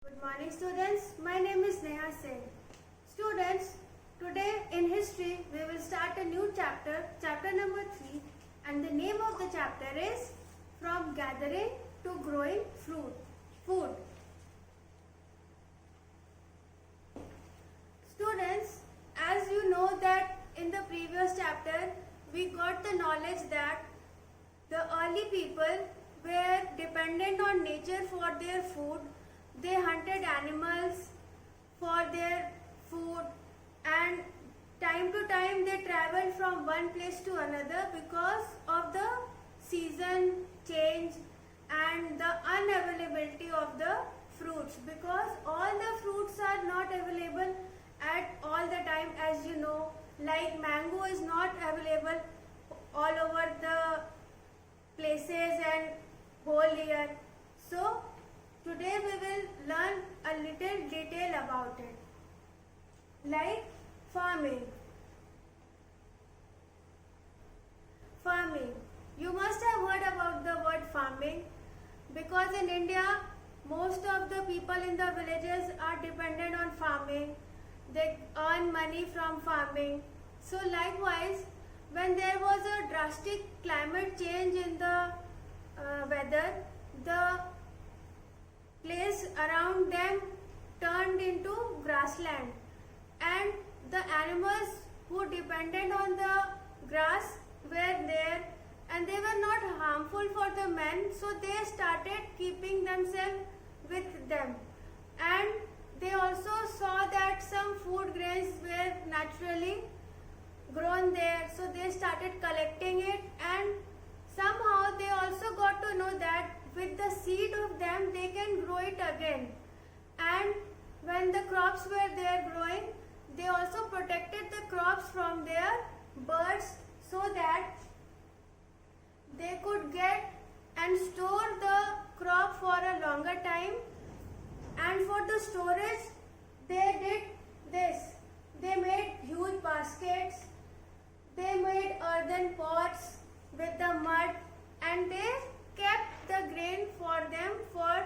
Good morning students, my name is Neha Singh. Students, today in history we will start a new chapter, chapter number 3, and the name of the chapter is From Gathering to Growing Food. Students, as you know that in the previous chapter we got the knowledge that the early people were dependent on nature for their food. They hunted animals for their food, and time to time they traveled from one place to another because of the season change and the unavailability of the fruits, because all the fruits are not available at all the time. As you know, like mango is not available all over the places and whole year. So today we will learn a little detail about it, like farming. Farming. You must have heard about the word farming, because in India most of the people in the villages are dependent on farming. They earn money from farming. So likewise, when there was a drastic climate change in the weather, the place around them turned into grassland, and the animals who depended on the grass were there, and they were not harmful for the men, so they started keeping themselves with them. And they also saw that some food grains were naturally grown there, so they started collecting it, and somehow they also got to know that with the seed of them they can grow it again. And when the crops were there growing, they also protected the crops from their birds, so that they could get and store the crop for a longer time. And for the storage they did this: they made huge baskets, they made earthen pots with the mud, and they kept the grain for them, for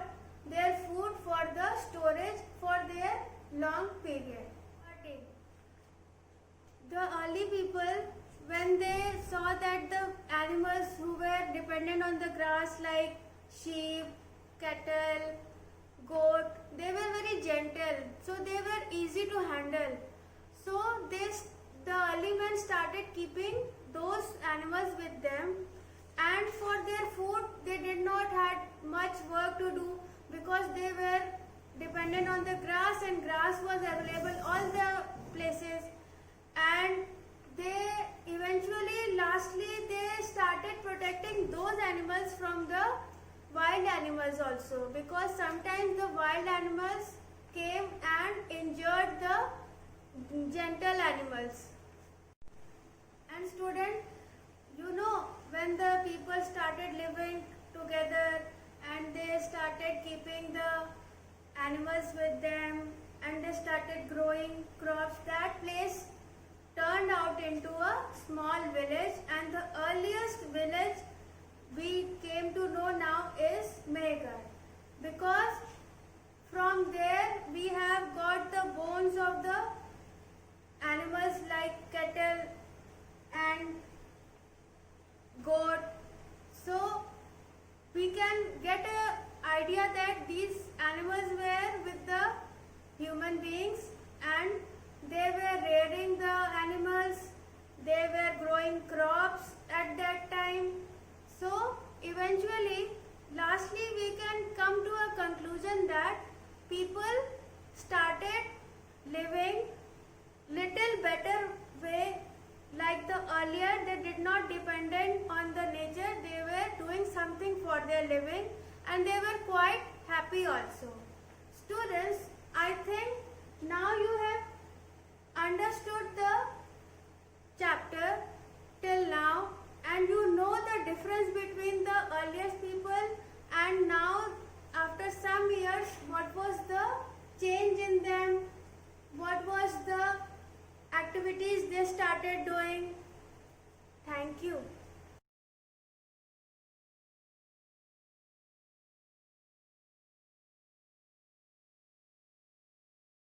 their food, for the storage for their long period. The early people, when they saw that the animals who were dependent on the grass like sheep, cattle, goat, they were very gentle, so they were easy to handle. So the early men started keeping those animals with them, and for their food they did not had much work to do, because they were dependent on the grass, and grass was available all the places. And they lastly they started protecting those animals from the wild animals also, because sometimes the wild animals came and injured the gentle animals. And student, you know, when the people started living together and they started keeping the animals with them and they started growing crops, that place turned out into a small village, and the earliest village we came to know now is Mehergarh, because from there we have got the bones of the animals like cattle and goat. So we can get an idea that these animals were with the human beings, and they were rearing the animals, they were growing crops at that time. So eventually, lastly we can come to a conclusion that people started living little better way. Like the earlier, they did not dependent on the nature, they were doing something for their living, and they were quite happy also. Students, I think now you have understood the chapter till now, and you know the difference between the earliest people and now after some years, what was the change in them, what was the activities they started doing.